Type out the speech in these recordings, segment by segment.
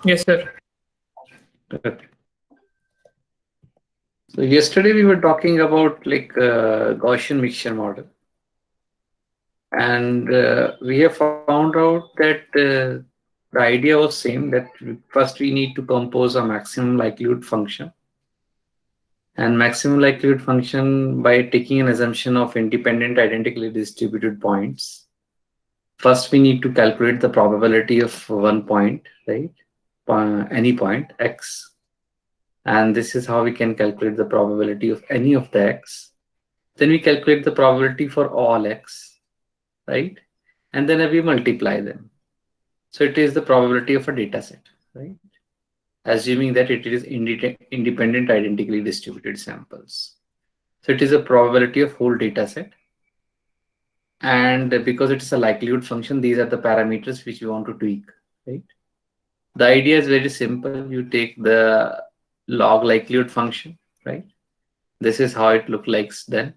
Yes, sir. Okay. So yesterday we were talking about Gaussian mixture model, and we have found out that the idea was same, that first we need to compose a maximum likelihood function, and maximum likelihood function by taking an assumption of independent identically distributed points. First we need to calculate the probability of one point, right? Any point x, and this is how we can calculate the probability of any of the x. Then we calculate the probability for all x, right? And then we multiply them. So it is the probability of a data set, right? Assuming that it is independent identically distributed samples. So it is a probability of whole data set. And because it is a likelihood function, these are the parameters which you want to tweak, right? The idea is very simple. You take the log likelihood function, right? This is how it looks like then.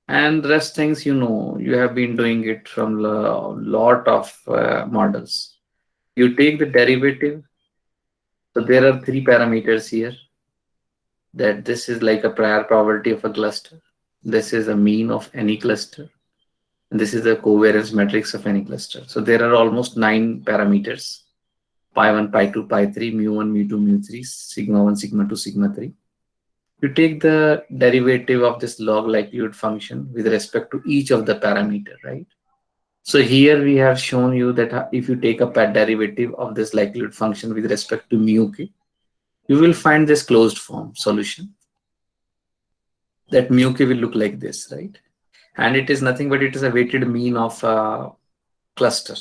And rest things, you have been doing it from a lot of models. You take the derivative. So there are three parameters here, that this is like a prior probability of a cluster. This is a mean of any cluster. And this is the covariance matrix of any cluster. So there are almost 9 parameters: pi 1, pi 2, pi 3, mu 1, mu 2, mu 3, sigma 1, sigma 2, sigma 3. You take the derivative of this log likelihood function with respect to each of the parameter, right? So here we have shown you that if you take a derivative of this likelihood function with respect to mu k, you will find this closed form solution, that mu k will look like this, right? And it is nothing but it is a weighted mean of a cluster.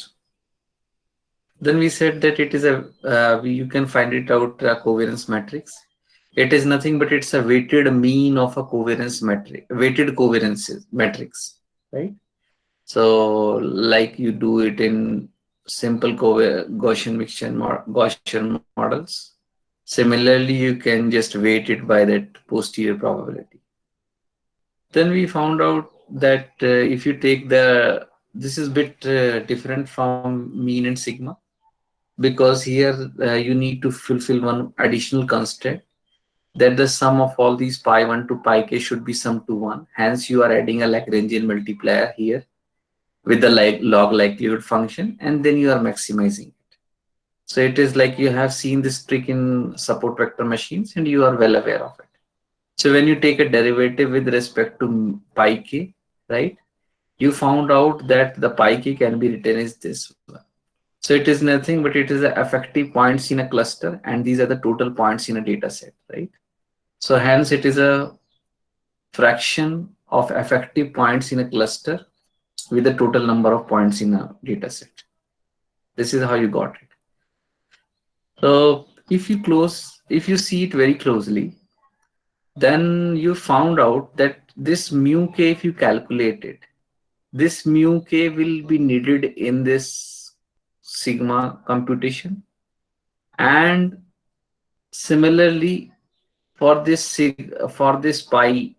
Then we said that it is you can find it out a covariance matrix. It is nothing but it's a weighted mean of a covariance matrix, weighted covariance matrix, right? So like you do it in simple Gaussian mixture Gaussian models. Similarly, you can just weight it by that posterior probability. Then we found out that if you take this is a bit different from mean and sigma, because here you need to fulfill one additional constraint, that the sum of all these pi 1 to pi k should be sum to 1. Hence, you are adding a Lagrangian multiplier here with the log likelihood function, and then you are maximizing it. So it is like you have seen this trick in support vector machines and you are well aware of it. So when you take a derivative with respect to pi k, right, you found out that the pi k can be written as this one. So it is nothing but it is the effective points in a cluster, and these are the total points in a data set, right? So hence it is a fraction of effective points in a cluster with the total number of points in a data set. This is how you got it. So if you see it very closely, then you found out that this mu k, if you calculate it, this mu k will be needed in this sigma computation. And similarly, for this pi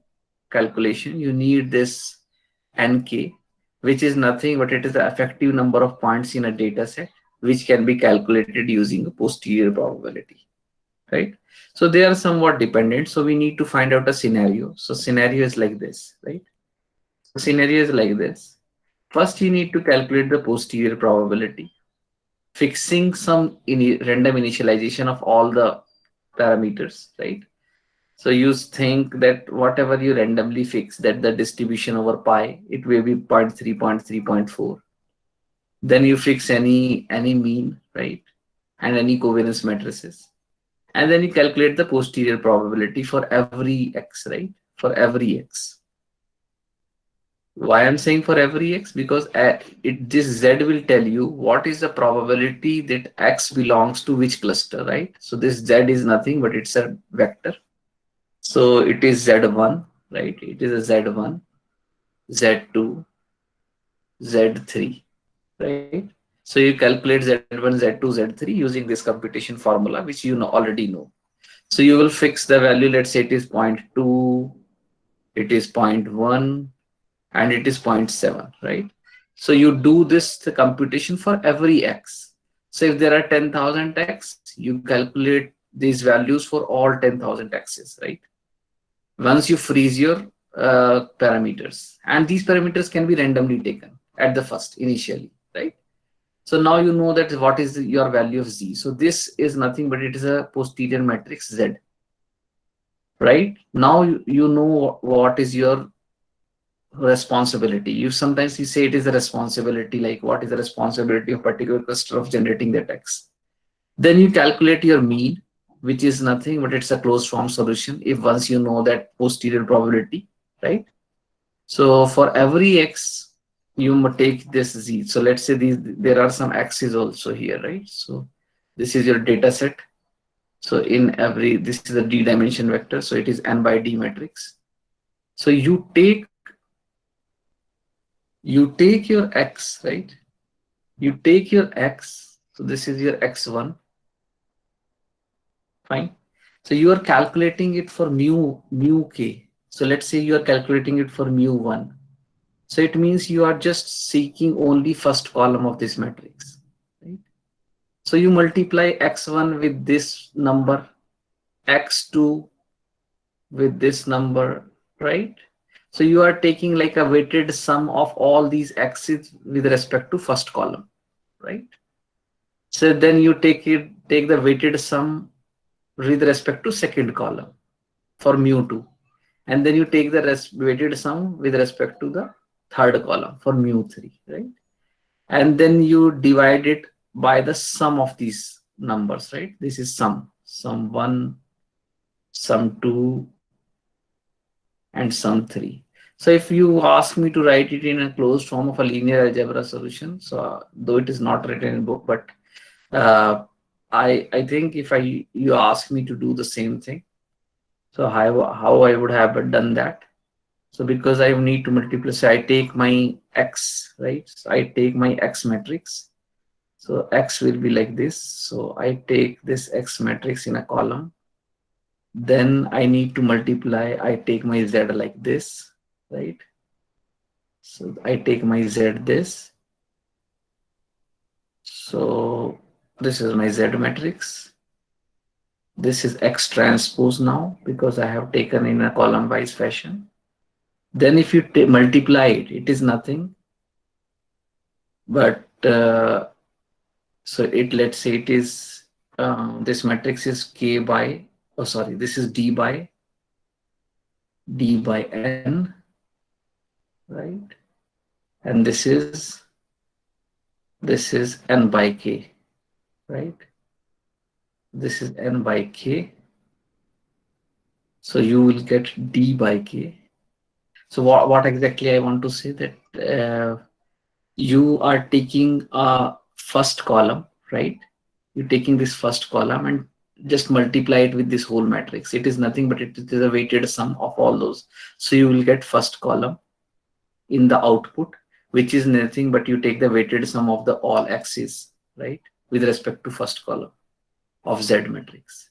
calculation, you need this nk, which is nothing but it is the effective number of points in a data set, which can be calculated using a posterior probability, right? So they are somewhat dependent. So we need to find out a scenario. So scenario is like this, right? So scenario is like this. First, you need to calculate the posterior probability, fixing some random initialization of all the parameters, right? So you think that whatever you randomly fix, that the distribution over pi, it will be zero point 0.3, zero point 3, 0.4. Then you fix any mean, right? And any covariance matrices. And then you calculate the posterior probability for every x, right? For every x. Why I'm saying for every x? Because this z will tell you what is the probability that x belongs to which cluster, right? So this z is nothing but it's a vector. So it is z1, right? It is a z1, z2, z3, right? So you calculate z1, z2, z3 using this computation formula, which you already know. So you will fix the value. Let's say it is 0.2, it is 0.1, and it is 0.7, right? So you do this the computation for every x. So if there are 10,000 x, you calculate these values for all 10,000 x's, right? Once you freeze your parameters, and these parameters can be randomly taken at the first initially, right? So now you know that what is your value of z. So this is nothing but it is a posterior matrix z, right? Now you know what is your responsibility. You sometimes you say it is a responsibility, like what is the responsibility of particular cluster of generating the text. Then you calculate your mean, which is nothing but it's a closed form solution if once you know that posterior probability, right? So for every x, you take this z. So let's say these there are some x's also here, right? So this is your data set. So in every, this is a d dimension vector, so it is n by d matrix. So you take your x, right? You take your x, so this is your x1, fine. So you are calculating it for mu k. So let's say you are calculating it for mu1. So it means you are just seeking only first column of this matrix, right? So you multiply x1 with this number, x2 with this number, right? So you are taking like a weighted sum of all these x's with respect to first column, right? So then you take the weighted sum with respect to second column for mu2, and then you take the weighted sum with respect to the third column for mu3, right? And then you divide it by the sum of these numbers, right? This is sum 1, sum 2, and sum 3. So if you ask me to write it in a closed form of a linear algebra solution, so though it is not written in book, but uh, I think if you ask me to do the same thing, so how I would have done that. So because I need to multiply, so I take my x, right? So I take my x matrix. So x will be like this. So I take this x matrix in a column. Then I need to multiply. I take my z like this, right? So I take my z this. So this is my z matrix. This is x transpose now because I have taken in a column wise fashion. Then if you multiply it, it is nothing but so it, let's say it is this matrix is k by, oh sorry, this is d by n, right? And this is n by k, right? This is n by k. So you will get d by k. So what exactly I want to say that you are taking a first column, right? You're taking this first column and just multiply it with this whole matrix. It is nothing but it is a weighted sum of all those. So you will get first column in the output, which is nothing but you take the weighted sum of the all x's, right, with respect to first column of Z matrix.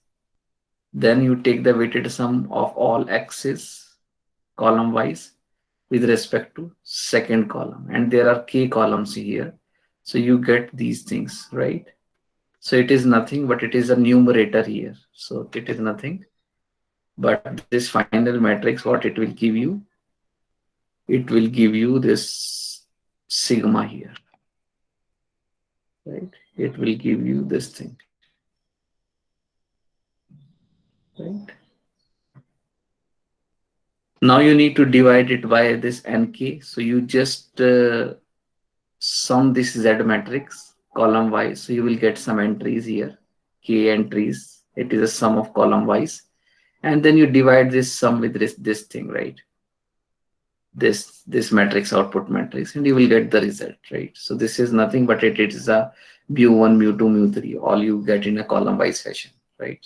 Then you take the weighted sum of all x's column wise with respect to second column, and there are k columns here. So you get these things, right? So it is nothing but it is a numerator here. So it is nothing but this final matrix, what it will give you, it will give you this sigma here, right? It will give you this thing, right? Now you need to divide it by this nk. So you just sum this Z matrix column wise. So you will get some entries here, k entries. It is a sum of column wise. And then you divide this sum with this thing, right? This matrix, output matrix, and you will get the result, right? So this is nothing but it is a mu1, mu2, mu3, all you get in a column wise fashion, right?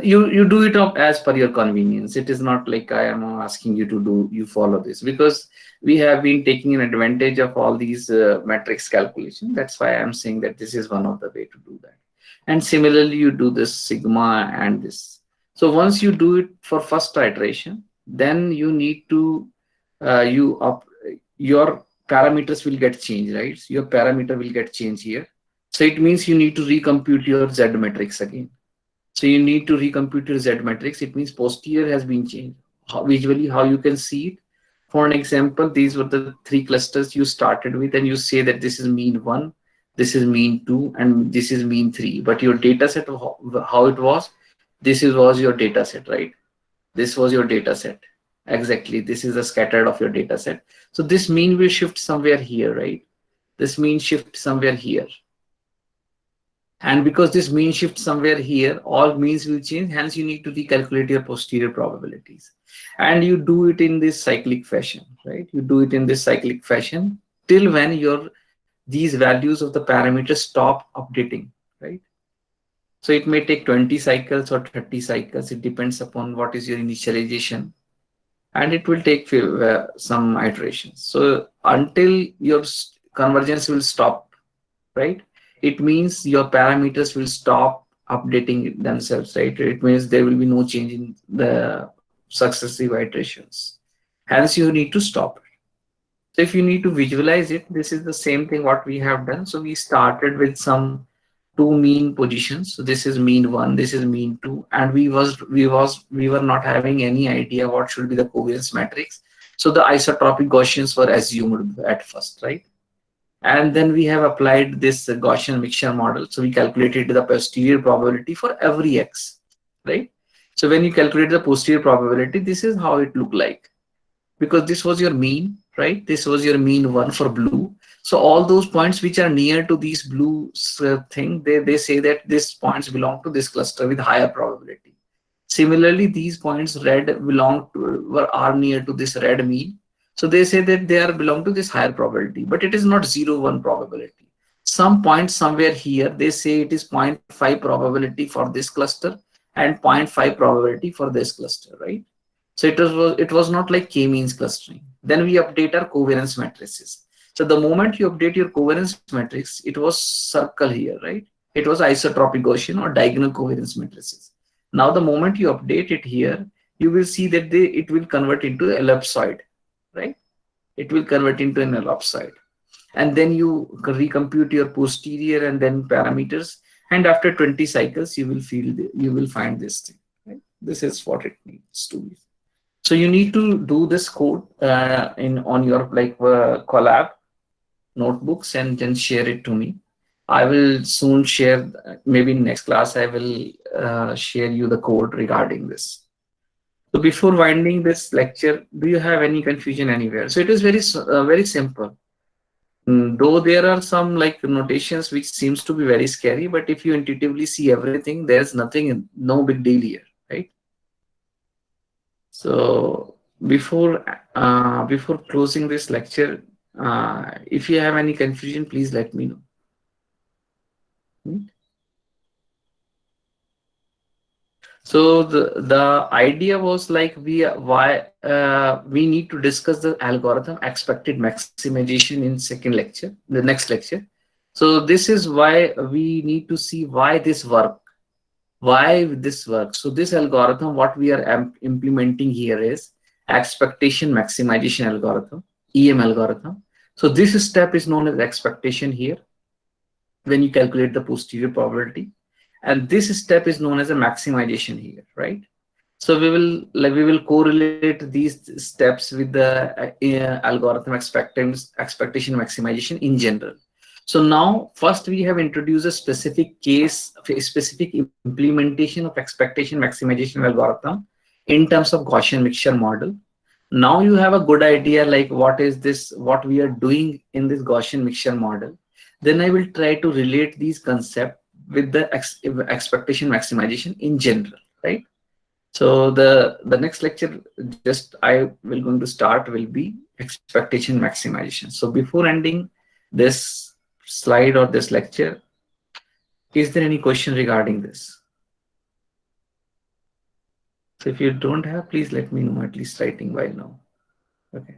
You do it up as per your convenience. It is not like I am asking you to do, you follow this, because we have been taking an advantage of all these matrix calculation. That's why I'm saying that this is one of the way to do that. And similarly, you do this sigma and this. So once you do it for first iteration, then you need to your parameters will get changed, right? So your parameter will get changed here. So it means you need to recompute your Z matrix again. So you need to recompute your Z matrix. It means posterior has been changed. Visually, how you can see it. For an example, these were the three clusters you started with, and you say that this is mean one, this is mean two, and this is mean three. But your data set, how it was, was your data set, right? This was your data set. Exactly. This is a scattered of your data set. So this mean will shift somewhere here, right? This mean shift somewhere here. And because this mean shift somewhere here, all means will change. Hence, you need to recalculate your posterior probabilities. And you do it in this cyclic fashion, right? You do it in this cyclic fashion till when your these values of the parameters stop updating, right? So it may take 20 cycles or 30 cycles. It depends upon what is your initialization, and it will take some iterations. So until your convergence will stop, right? It means your parameters will stop updating themselves, right? It means there will be no change in the successive iterations. Hence, you need to stop. So if you need to visualize it, this is the same thing what we have done. So we started with some two mean positions. So this is mean one, this is mean two, and we were not having any idea what should be the covariance matrix. So the isotropic Gaussians were assumed at first, right? And then we have applied this Gaussian mixture model. So we calculated the posterior probability for every x, right? So when you calculate the posterior probability, this is how it looked like, because this was your mean, right? This was your mean one for blue. So all those points which are near to these blue thing, they say that these points belong to this cluster with higher probability. Similarly, these points red belong to are near to this red mean. So they say that they are belong to this higher probability, but it is not 0, 1 probability. Some point somewhere here, they say it is 0.5 probability for this cluster and 0.5 probability for this cluster, right? So it was not like k-means clustering. Then we update our covariance matrices. So the moment you update your covariance matrix, it was circle here, right? It was isotropic Gaussian or diagonal covariance matrices. Now the moment you update it here, you will see that it will convert into ellipsoid, right? It will convert into an ellipsoid. And then you recompute your posterior and then parameters. And after 20 cycles, you will find this thing, right? This is what it needs to be. So you need to do this code in on your collab notebooks and then share it to me. I will soon share. Maybe next class I will share you the code regarding this. So before winding this lecture, do you have any confusion anywhere? So it is very simple. Though there are some like notations which seems to be very scary, but if you intuitively see everything, there's nothing, no big deal here, right? So before closing this lecture, if you have any confusion, please let me know. Hmm? So the idea was like we need to discuss the algorithm expected maximization in second lecture, the next lecture. So this is why we need to see why this work, why this works. So this algorithm, what we are implementing here is expectation maximization algorithm, EM algorithm. So this step is known as expectation here when you calculate the posterior probability, and this step is known as a maximization here, right? So we will correlate these steps with the algorithm expectation maximization in general. So now first we have introduced a specific case, a specific implementation of expectation maximization algorithm in terms of Gaussian mixture model. Now you have a good idea like what is this, what we are doing in this Gaussian mixture model. Then I will try to relate these concepts with the expectation maximization in general, right? So the next lecture just I will going to start will be expectation maximization. So before ending this slide or this lecture, is there any question regarding this? So if you don't have, please let me know, at least writing while now. Okay.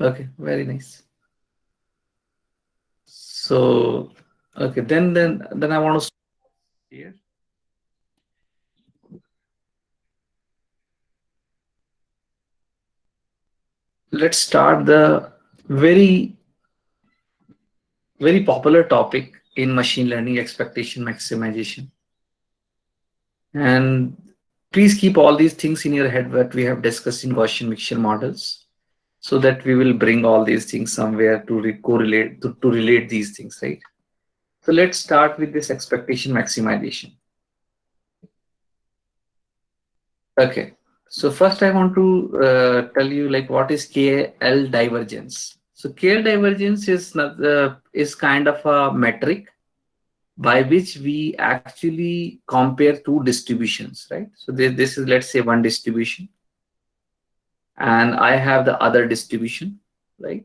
Okay, very nice. So okay, then I want to here. Let's start the very very popular topic in machine learning, expectation maximization. And please keep all these things in your head what we have discussed in Gaussian mixture models, so that we will bring all these things somewhere to correlate to relate these things, right? So let's start with this expectation maximization. Okay. So first I want to tell you like what is KL divergence. So KL divergence is not, is kind of a metric by which we actually compare two distributions, right? So this is, let's say, one distribution, and I have the other distribution, right?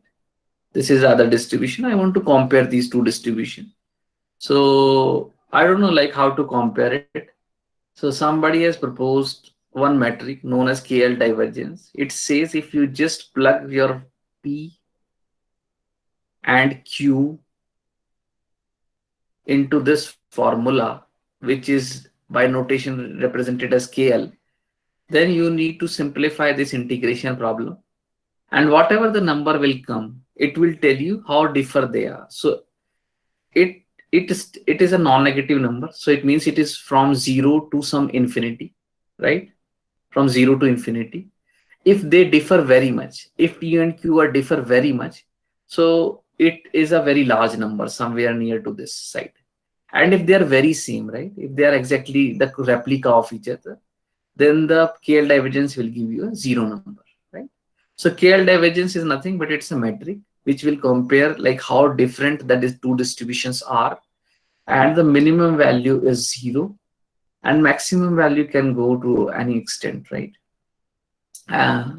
This is the other distribution. I want to compare these two distributions. So I don't know like how to compare it. So somebody has proposed one metric known as KL divergence. It says if you just plug your P and Q into this formula, which is by notation represented as KL, then you need to simplify this integration problem. And whatever the number will come, it will tell you how differ they are. So it it is a non-negative number. So it means it is from 0 to some infinity, right? From 0 to infinity. If they differ very much, if P and Q are differ very much, so it is a very large number somewhere near to this side. And if they are very same, right? If they are exactly the replica of each other, then the KL divergence will give you a zero number, right? So KL divergence is nothing but it's a metric which will compare like how different that is two distributions are, and the minimum value is zero, and maximum value can go to any extent, right?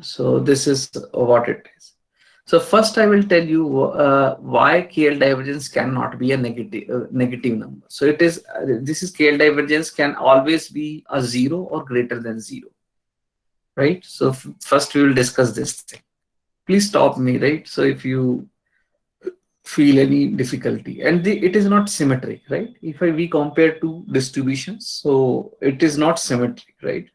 So this is what it is. So first I will tell you why KL divergence cannot be a negative number. So it is this is KL divergence can always be a zero or greater than zero, right? So first we will discuss this thing. Please stop me, right? So if you feel any difficulty, and it is not symmetric, right? If we compare two distributions, so it is not symmetric, right?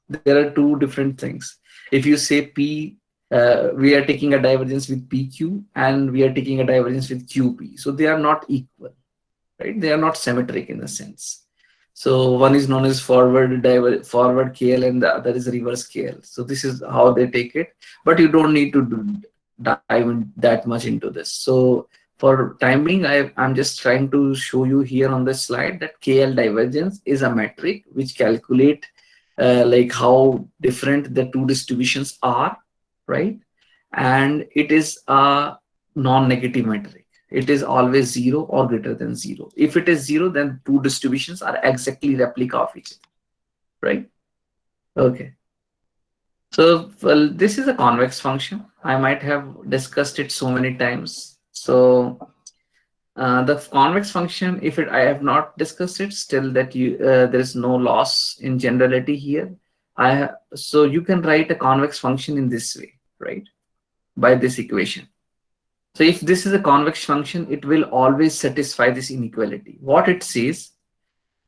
There are two different things. If you say P, we are taking a divergence with PQ and we are taking a divergence with QP, so they are not equal, right? They are not symmetric in a sense. So one is known as forward KL and the other is reverse KL. So this is how they take it, but you don't need to dive in that much into this. So for time being, I'm just trying to show you here on this slide that KL divergence is a metric which calculate like how different the two distributions are, right? And it is a non-negative metric. It is always zero or greater than zero. If it is zero, then two distributions are exactly replica of each other, right? Okay. So well, this is a convex function. I might have discussed it so many times. So the convex function, if I have not discussed it, still that there is no loss in generality here. So you can write a convex function in this way, right? By this equation. So if this is a convex function, it will always satisfy this inequality. What it says,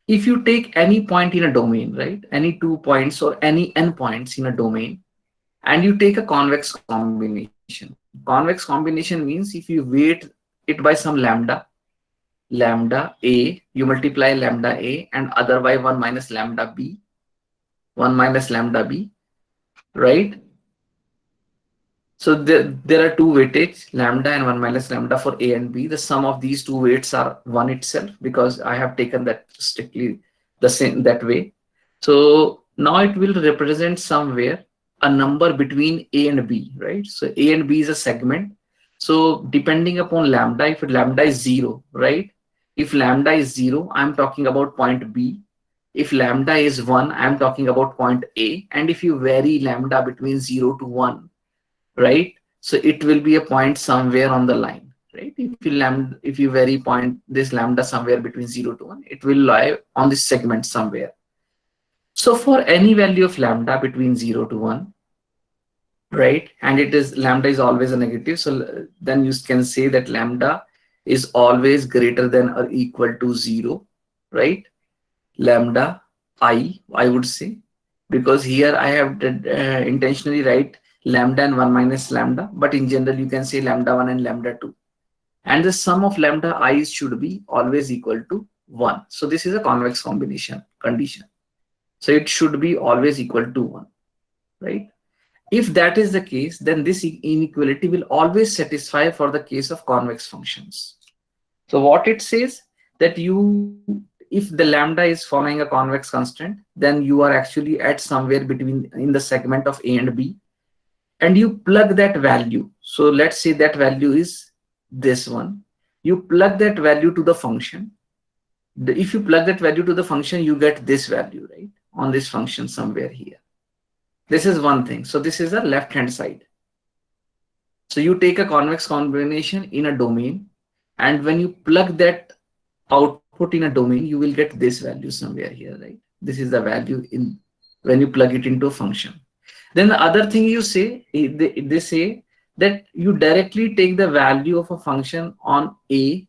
if you take any point in a domain, right? Any 2 points or any n points in a domain, and you take a convex combination. Convex combination means if you weight it by some lambda a, you multiply lambda a and other by 1 minus lambda b, 1 minus lambda b, right? So there are two weightage, lambda and 1 minus lambda for a and b. The sum of these two weights are 1 itself because I have taken that strictly the same that way. So now it will represent somewhere a number between a and b, right? So a and b is a segment. So depending upon lambda, if lambda is 0, right? If lambda is 0, I'm talking about point B. If lambda is 1, I'm talking about point A. And if you vary lambda between 0 to 1, right? So it will be a point somewhere on the line, right? If you vary point this lambda somewhere between 0 to 1, it will lie on this segment somewhere. So for any value of lambda between 0 to 1, right, and it is lambda is always a negative, so then you can say that lambda is always greater than or equal to 0, right? Lambda I would say, because here I have intentionally write lambda and 1 minus lambda, but in general you can say lambda 1 and lambda 2, and the sum of lambda i's should be always equal to 1. So this is a convex combination condition. So it should be always equal to 1, right? If that is the case, then this inequality will always satisfy for the case of convex functions. So what it says that if the lambda is following a convex constant, then you are actually at somewhere between in the segment of A and B, and you plug that value. So let's say that value is this one. You plug that value to the function. If you plug that value to the function, you get this value, right? On this function somewhere here. This is one thing. So this is the left hand side. So you take a convex combination in a domain, and when you plug that output in a domain, you will get this value somewhere here, right? This is the value in when you plug it into a function. Then the other thing you say, they say that you directly take the value of a function on A,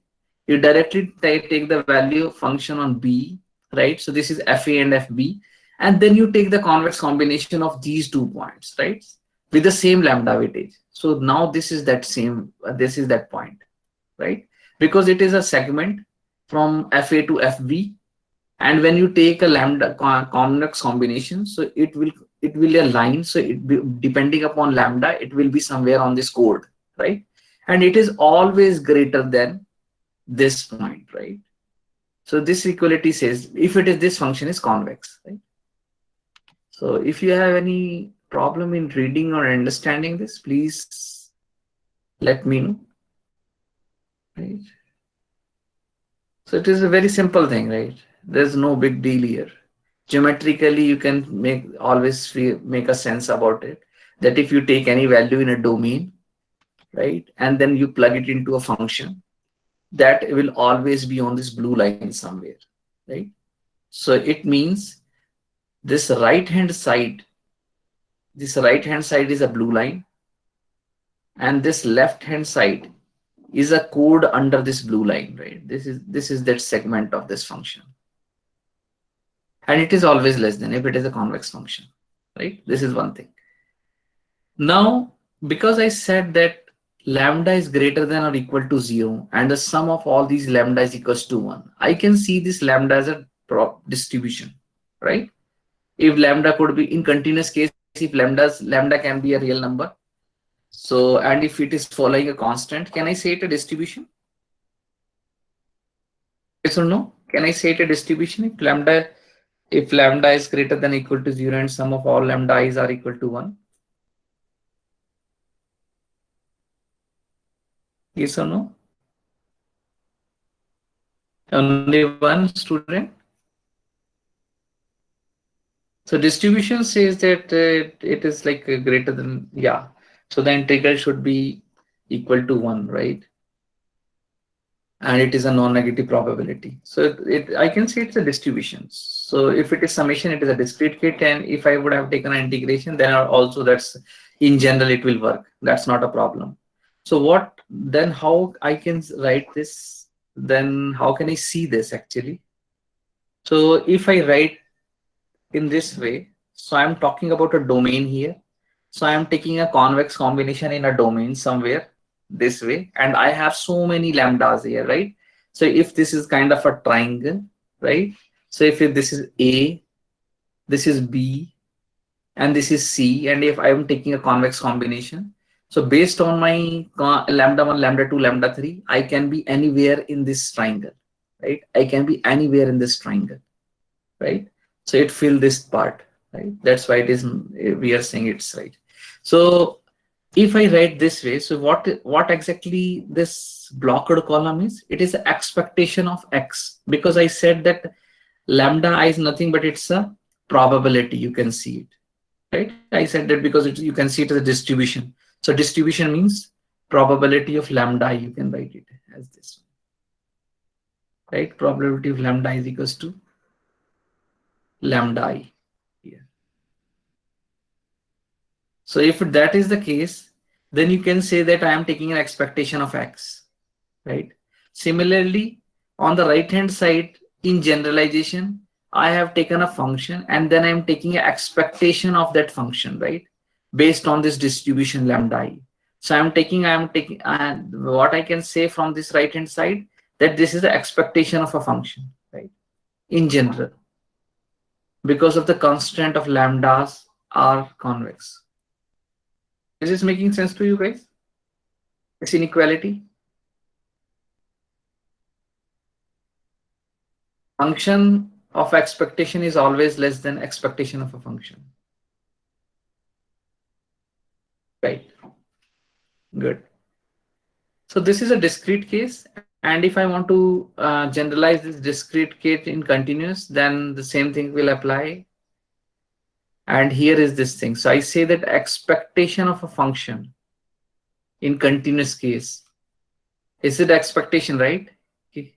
you directly take the value of function on B, right? So this is FA and FB, and then you take the convex combination of these 2 points, right? With the same lambda weightage. So now this is that point, right? Because it is a segment from FA to FB, and when you take a lambda convex combination, so it will align. So depending upon lambda, it will be somewhere on this chord, right? And it is always greater than this point, right? So this equality says if it is this function is convex, right? So if you have any problem in reading or understanding this, please let me know, right? So it is a very simple thing, right? There's no big deal here. Geometrically, you can make a sense about it, that if you take any value in a domain, right, and then you plug it into a function, that will always be on this blue line somewhere, right? So it means this right hand side is a blue line, and this left hand side is a code under this blue line, right? This is that segment of this function, and it is always less than if it is a convex function, right? This is one thing. Now, because I said that lambda is greater than or equal to 0 and the sum of all these lambda is equals to 1, I can see this lambda as a distribution, right? If lambda could be in continuous case, if lambda can be a real number. So, and if it is following a constant, can I say it a distribution? Yes or no? Can I say it a distribution if lambda is greater than or equal to 0 and sum of all lambda i's are equal to 1? Yes or no? Only one student. So distribution says that it is like greater than, yeah. So the integral should be equal to 1, right? And it is a non-negative probability. So I can say it's a distribution. So if it is summation, it is a discrete kit, and if I would have taken an integration, then also that's in general it will work. That's not a problem. So how I can write this? Then how can I see this actually? So if I write in this way, so I'm talking about a domain here. So I'm taking a convex combination in a domain somewhere this way, and I have so many lambdas here, right? So if this is kind of a triangle, right? So if this is A, this is B, and this is C, and if I'm taking a convex combination, so based on my lambda 1, lambda 2, lambda 3, I can be anywhere in this triangle, right? I can be anywhere in this triangle, right? So it fills this part, right? That's why it is, we are saying it's right. So if I write this way, so what exactly this blocked column is? It is the expectation of X, because I said that lambda I is nothing but it's a probability. You can see it, right? I said that because you can see it as a distribution. So distribution means probability of lambda. You can write it as this, right? Probability of lambda is equals to lambda I here. So if that is the case, then you can say that I am taking an expectation of X, right? Similarly, on the right hand side, in generalization, I have taken a function and then I'm taking an expectation of that function, right? Based on this distribution lambda I. So and what I can say from this right hand side, that this is the expectation of a function, right? In general, because of the constant of lambdas are convex. Is this making sense to you guys? This inequality. Function of expectation is always less than expectation of a function. Right. Good. So this is a discrete case, and if I want to generalize this discrete case in continuous, then the same thing will apply. And here is this thing. So I say that expectation of a function in continuous case. Is it expectation, right? Okay.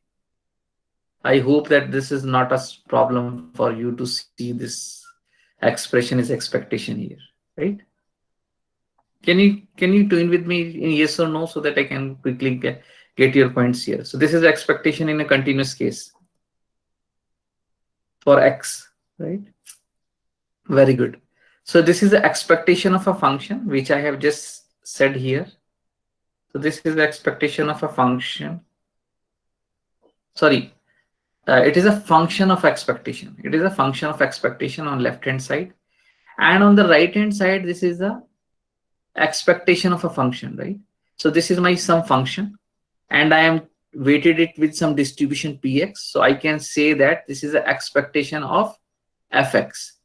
I hope that this is not a problem for you to see this expression is expectation here, right? Can you tune with me in yes or no so that I can quickly get your points here? So this is expectation in a continuous case for x, right? Very good. So this is the expectation of a function which I have just said here. So this is the expectation of a function. Sorry, it is a function of expectation. It is a function of expectation on left hand side, and on the right hand side this is the expectation of a function, right? So this is my some function, and I am weighted it with some distribution px. So I can say that this is the expectation of fx.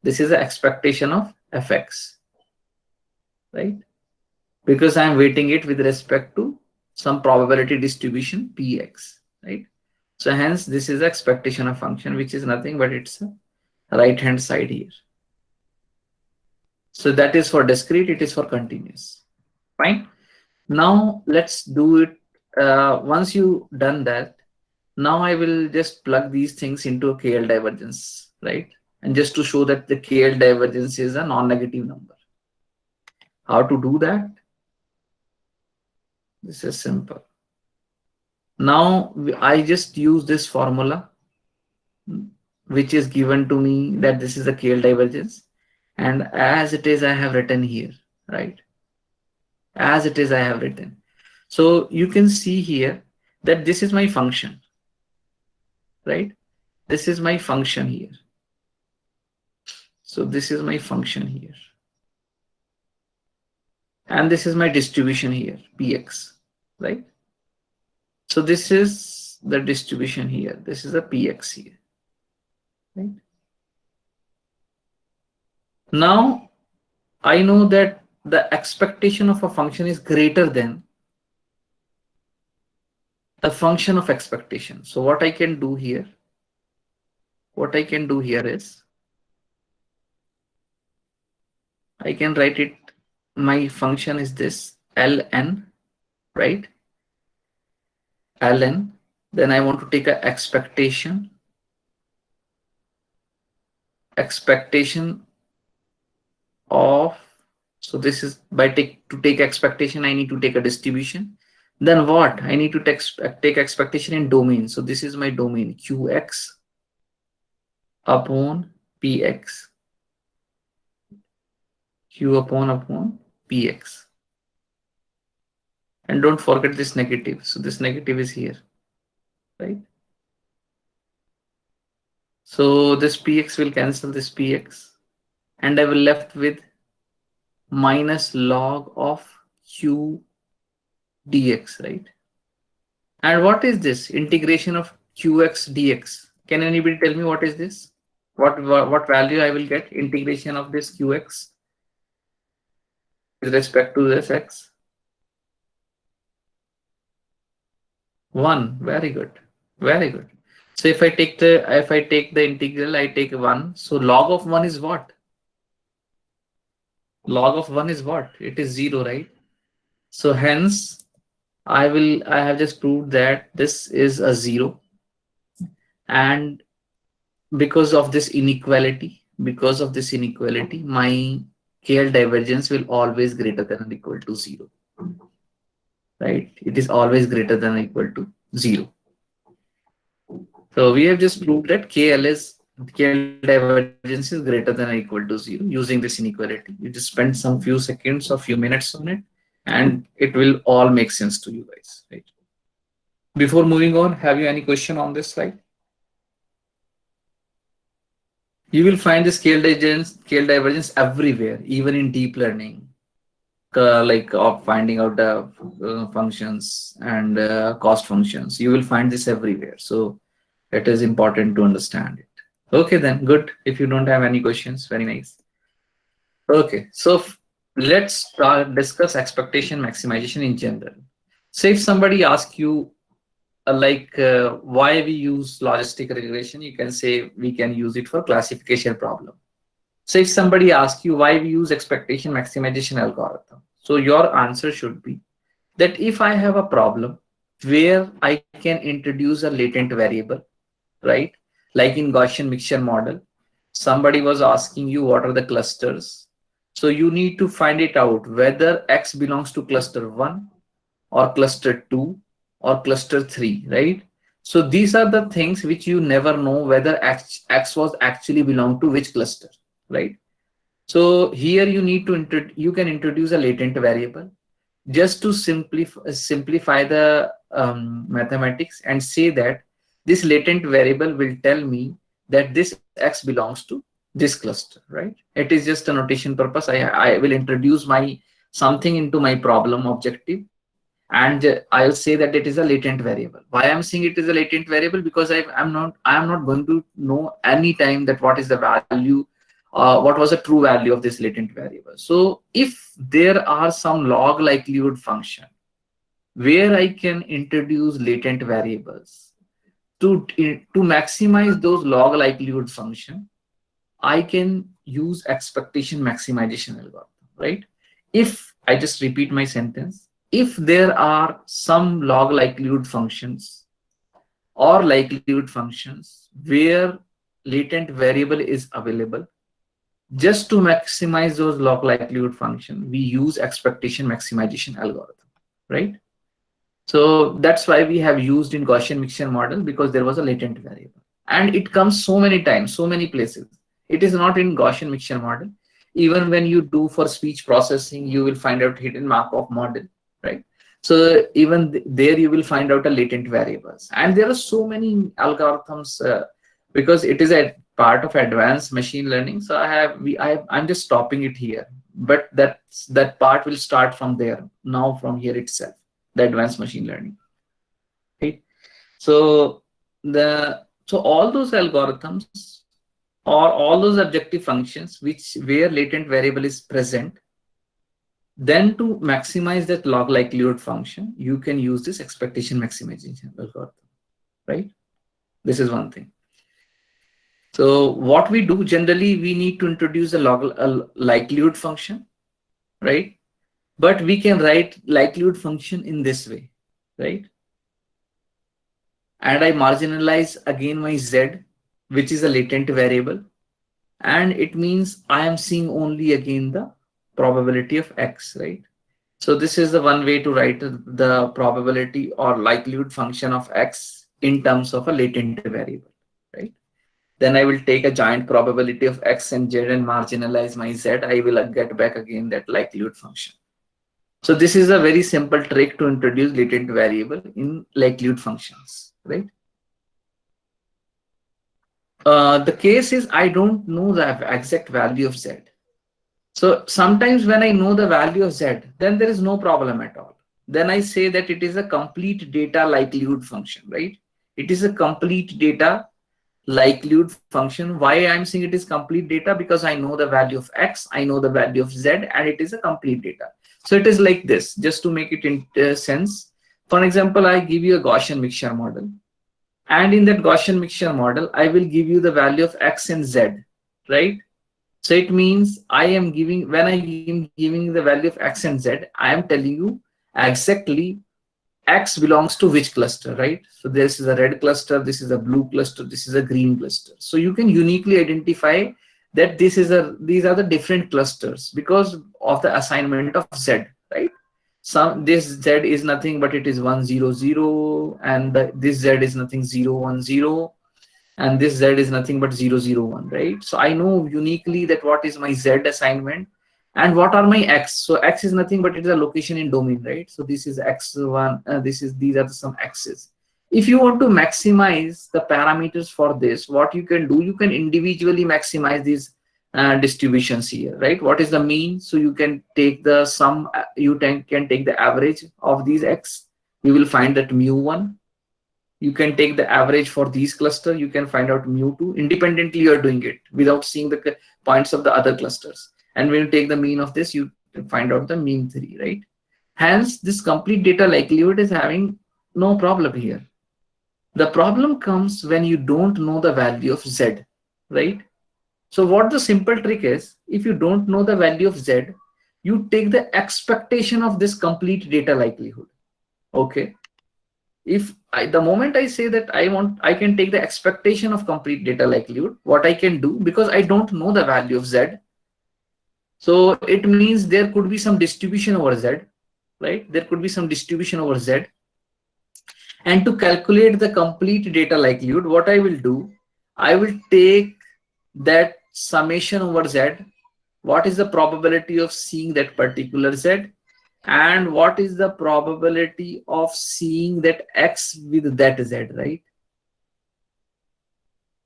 This is the expectation of fx, right? Because I am weighting it with respect to some probability distribution px, right? So hence this is the expectation of function, which is nothing but it's a right hand side here. So that is for discrete, it is for continuous. Fine. Now let's do it. Once you done that, now I will just plug these things into a KL divergence, right? And just to show that the KL divergence is a non-negative number. How to do that? This is simple. Now I just use this formula, which is given to me that this is the KL divergence. And as it is, I have written here, right? As it is, I have written. So you can see here that this is my function, right? This is my function here. So this is my function here. And this is my distribution here, px, right? So this is the distribution here. This is a px here, right? Now I know that the expectation of a function is greater than the function of expectation. So what I can do here, is I can write it, my function is this ln, right? Ln, then I want to take a expectation of, so this is by to take expectation, I need to take a distribution. Then what? I need to take expectation in domain. So this is my domain, qx upon px, q upon px. And don't forget this negative. So this negative is here, right? So this px will cancel this px, and I will left with minus log of q dx, right? And what is this integration of qx dx? Can anybody tell me what is this? What value I will get integration of this qx with respect to this x? 1. Very good. Very good. So if I take the integral, I take 1. So log of 1 is what? Log of 1 is what? It is 0, right? So hence I have just proved that this is a 0, and because of this inequality, my KL divergence will always greater than or equal to 0, right? It is always greater than or equal to 0. So we have just proved that KL divergence is greater than or equal to 0 using this inequality. You just spend some few seconds or few minutes on it, and it will all make sense to you guys, right? Before moving on, have you any question on this slide? You will find the scale divergence everywhere, even in deep learning, like of finding out the functions and cost functions. You will find this everywhere. So it is important to understand it. Okay, then good. If you don't have any questions, very nice. Okay, so let's discuss expectation maximization in general. So if somebody asks you why we use logistic regression, you can say we can use it for classification problem. So if somebody asks you why we use expectation maximization algorithm, so your answer should be that if I have a problem where I can introduce a latent variable, right? Like in Gaussian mixture model, somebody was asking you what are the clusters. So you need to find it out whether X belongs to cluster 1 or cluster 2 or cluster 3, right? So these are the things which you never know whether X was actually belong to which cluster, right? So here you need to you can introduce a latent variable just to simplify the mathematics and say that this latent variable will tell me that this X belongs to this cluster, right? It is just a notation purpose. I will introduce my something into my problem objective, and I'll say that it is a latent variable. Why I'm saying it is a latent variable? Because I am not going to know any time that what is the value, what was the true value of this latent variable. So if there are some log likelihood function where I can introduce latent variables to maximize those log likelihood function, I can use expectation maximization algorithm, right? If I just repeat my sentence, if there are some log likelihood functions or likelihood functions where latent variable is available, just to maximize those log likelihood function, we use expectation maximization algorithm, right? So that's why we have used in Gaussian mixture model, because there was a latent variable. And it comes so many times, so many places. It is not in Gaussian mixture model. Even when you do for speech processing, you will find out hidden Markov model, right? So even there you will find out a latent variables. And there are so many algorithms because it is a part of advanced machine learning. So I'm just stopping it here. But that part will start from there, now from here itself, the advanced machine learning, right? So all those algorithms or all those objective functions where latent variable is present, then to maximize that log likelihood function, you can use this expectation maximization algorithm, right? This is one thing. So what we do generally, we need to introduce a likelihood function, right? But we can write likelihood function in this way, right? And I marginalize again my Z, which is a latent variable. And it means I am seeing only again the probability of X, right? So this is the one way to write the probability or likelihood function of X in terms of a latent variable, right? Then I will take a giant probability of X and Z and marginalize my Z. I will get back again that likelihood function. So this is a very simple trick to introduce latent variable in likelihood functions, right? The case is I don't know the exact value of Z. So sometimes when I know the value of Z, then there is no problem at all. Then I say that it is a complete data likelihood function, right? It is a complete data likelihood function. Why I'm saying it is complete data? Because I know the value of X, I know the value of Z, and it is a complete data. So it is like this, just to make it in sense. For example, I give you a Gaussian mixture model. And in that Gaussian mixture model, I will give you the value of X and Z, right? So it means I am giving, when I am giving the value of X and Z, I am telling you exactly X belongs to which cluster, right? So this is a red cluster, this is a blue cluster, this is a green cluster. So you can uniquely identify that these are the different clusters because of the assignment of Z, right? This Z is nothing but it is 1 0 0, and this Z is nothing 0 1 0, and this Z is nothing but 0 0 1, right? So I know uniquely that what is my Z assignment, And what are my x? So x is nothing but it is a location in domain, right? So this is x1, these are some x's. If you want to maximize the parameters for this, what you can do, you can individually maximize these distributions here, right? What is the mean? So you can take the sum, can take the average of these x, you will find that mu1. You can take the average for these cluster, you can find out mu2. Independently you are doing it without seeing the points of the other clusters, and when you take the mean of this, you find out the mean 3, right? Hence this complete data likelihood is having no problem here. The problem comes when you don't know the value of z, right? So what the simple trick is, if you don't know the value of z, you take the expectation of this complete data likelihood. Okay, if the moment I say that I can take the expectation of complete data likelihood, what I can do, because I don't know the value of z, so it means there could be some distribution over z, right? There could be some distribution over z. And to calculate the complete data likelihood, what I will do, I will take that summation over z. What is the probability of seeing that particular z? And what is the probability of seeing that x with that z, right?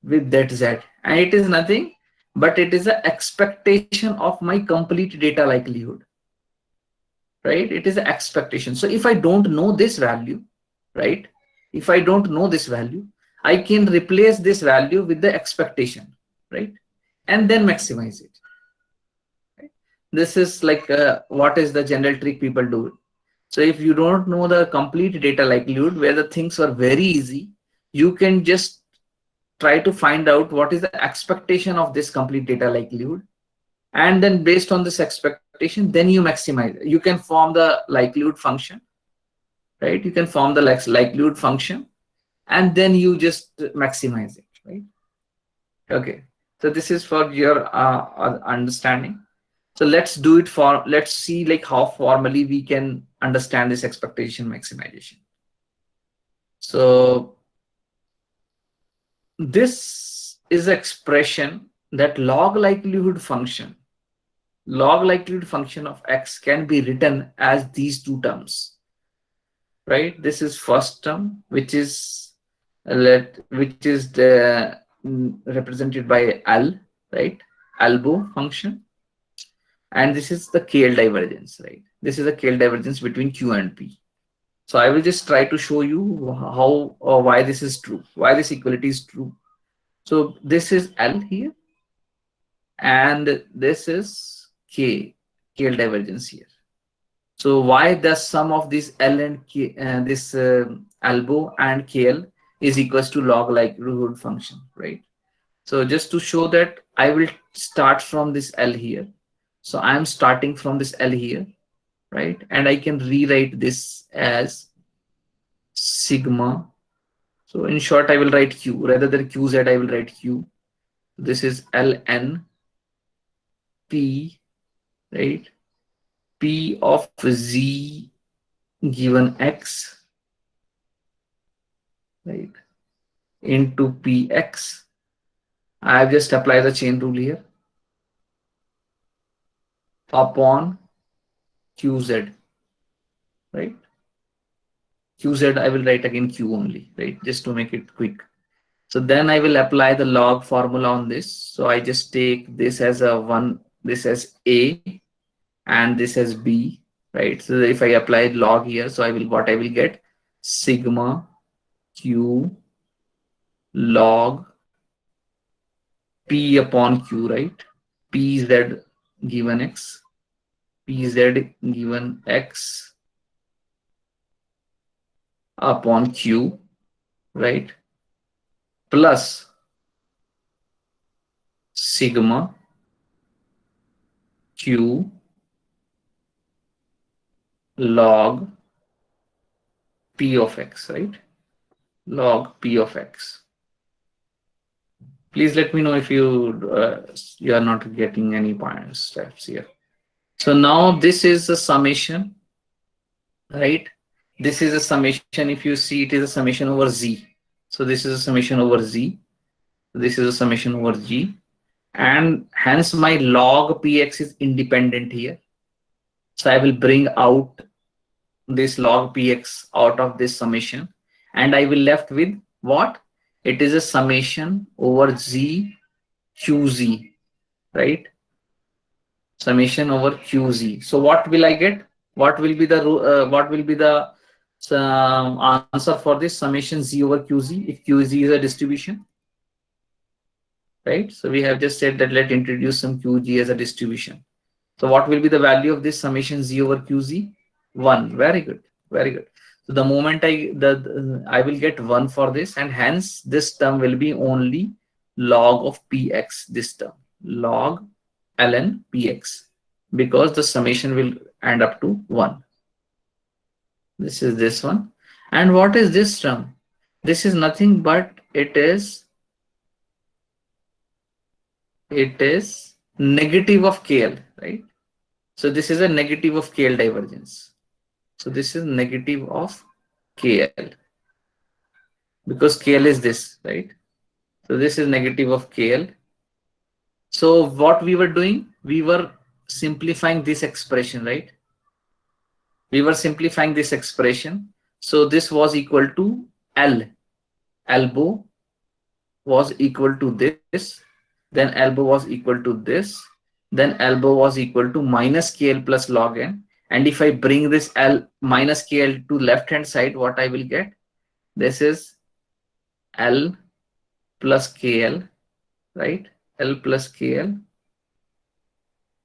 With that z. And it is nothing but it is an expectation of my complete data likelihood, right? It is an expectation. So if I don't know this value, right? If I don't know this value, I can replace this value with the expectation, right? And then maximize it. Right? This is like what is the general trick people do. So if you don't know the complete data likelihood, where the things are very easy, you can just try to find out what is the expectation of this complete data likelihood. And then based on this expectation, then you maximize. You can form the likelihood function, right? You can form the likelihood function, and then you just maximize it, right? Okay. So this is for your understanding. So let's do it for, let's see like how formally we can understand this expectation maximization. So this is expression that log likelihood function of x can be written as these two terms, right? This is first term, which is the represented by L, right? Elbow function. And this is the KL divergence, right? This is the KL divergence between Q and P. So I will just try to show you how or why this is true, why this equality is true. So this is L here, and this is KL divergence here. So why the sum of this L and K, this elbow and KL is equals to log likelihood function, right? So just to show that, I will start from this L here. So I am starting from this L here, right? And I can rewrite this as sigma. So in short, I will write Q rather than QZ. I will write Q. This is ln P, right? P of Z given X, right? Into Px. I have just applied the chain rule here upon Qz, right? Qz I will write again Q only, right? Just to make it quick. So then I will apply the log formula on this. So I just take this as a 1, this as A, and this as B, right? So if I apply log here, so I will get sigma Q log P upon Q, right? Pz given X, Pz given X upon Q, right? Plus sigma Q log P of X, right? Log P of X. Please let me know if you are not getting any points steps here. So now this is a summation, right? This is a summation. If you see, it is a summation over Z. So this is a summation over Z. This is a summation over G. and hence my log px is independent here. So I will bring out this log px out of this summation, and I will left with what? It is a summation over z qz, right? Summation over qz. So what will I get? What will be the answer for this summation z over qz if qz is a distribution, right? So we have just said that let introduce some qg as a distribution. So what will be the value of this summation z over qz? 1. Very good. Very good. So the moment I will get 1 for this, and hence this term will be only log of px, this term, log ln px, because the summation will end up to 1. This is this one. And what is this term? This is nothing but it is negative of KL, right? So this is a negative of KL divergence. So this is negative of KL because KL is this, right? So this is negative of KL. So what we were doing, we were simplifying this expression, right? We were simplifying this expression. So this was equal to L. Elbow was equal to this. Then elbow was equal to this. Then elbow was equal to minus KL plus log n. And if I bring this L minus KL to left hand side, what I will get? This is L plus KL, right? L plus KL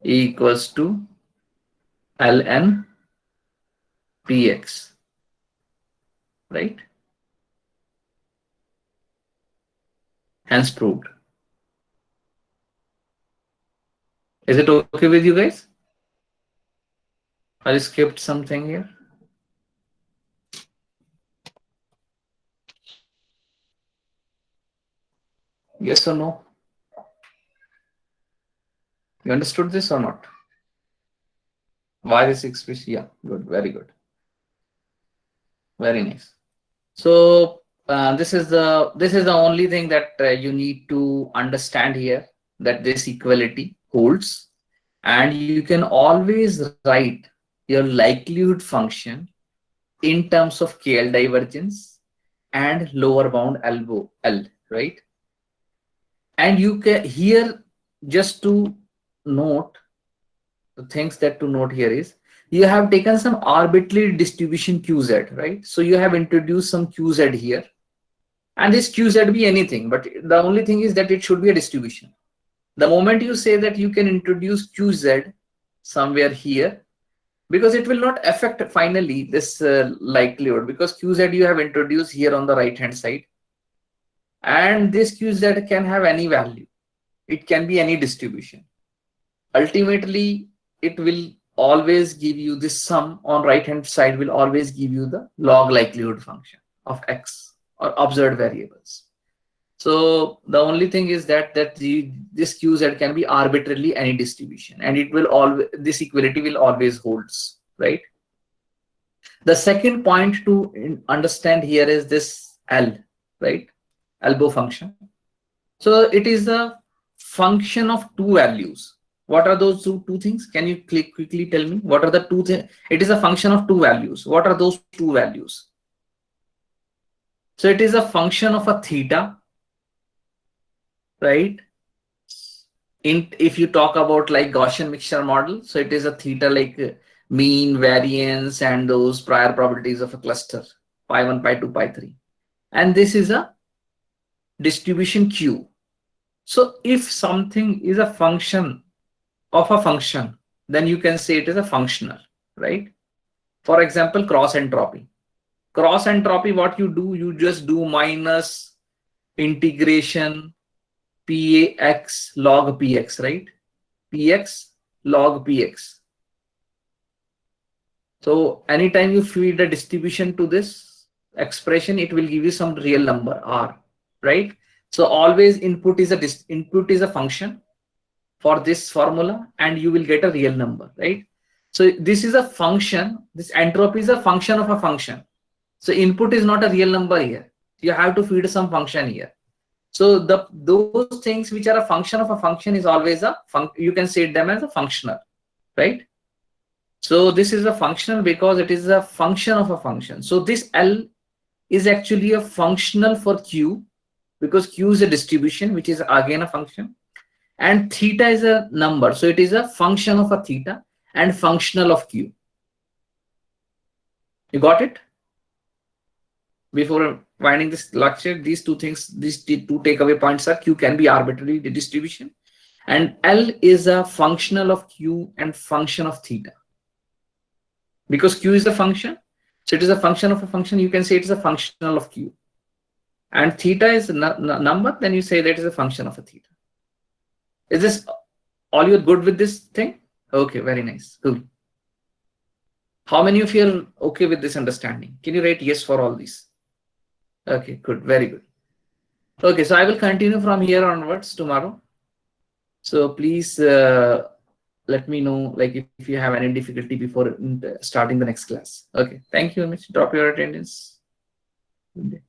equals to ln px, right? Hence proved. Is it okay with you guys? I skipped something here. Yes or no? You understood this or not? Why this expression? Yeah, good, very good. Very nice. So this is the only thing that you need to understand here, that this equality holds, and you can always write your likelihood function in terms of KL divergence and lower bound elbow L, right? And you can here, just to note the things that to note here is, you have taken some arbitrary distribution QZ, right? So you have introduced some QZ here, and this QZ be anything, but the only thing is that it should be a distribution. The moment you say that you can introduce QZ somewhere here, because it will not affect finally this likelihood, because QZ you have introduced here on the right hand side, and this QZ can have any value. It can be any distribution. Ultimately, it will always give you this sum on right hand side, will always give you the log likelihood function of x or observed variables. So the only thing is that this QZ can be arbitrarily any distribution, and it will always, this equality will always holds, right? The second point to understand here is this L, right? Elbow function. So it is the function of two values. What are those two things? Can you quickly tell me what are the two things? It is a function of two values. What are those two values? So it is a function of a theta, right? If you talk about like Gaussian mixture model, so it is a theta like mean, variance, and those prior probabilities of a cluster, pi 1, pi 2, pi 3. And this is a distribution Q. So if something is a function of a function, then you can say it is a functional, right? For example, cross entropy. Cross entropy, what you do, you just do minus integration Pax log Px, right? Px log Px. So anytime you feed a distribution to this expression, it will give you some real number R, right? So always input is a function for this formula, and you will get a real number, right? So this is a function. This entropy is a function of a function. So input is not a real number here. You have to feed some function here. So those things which are a function of a function is always a you can say them as a functional, right? So this is a functional because it is a function of a function. So this L is actually a functional for Q, because Q is a distribution, which is again a function, and theta is a number, so it is a function of a theta and functional of Q. You got it? Before winding this lecture, these two things, these two takeaway points are: Q can be arbitrary distribution, and L is a functional of Q and function of theta. Because Q is a function, so it is a function of a function, you can say it is a functional of Q. And theta is a number, then you say that is a function of a theta. Is this all you're good with this thing? Okay, very nice. Cool. How many of you are okay with this understanding? Can you write yes for all these? Okay, good, very good. Okay, so I will continue from here onwards tomorrow. So please let me know, like, if you have any difficulty before starting the next class. Okay, thank you very much. Drop your attendance. Good day.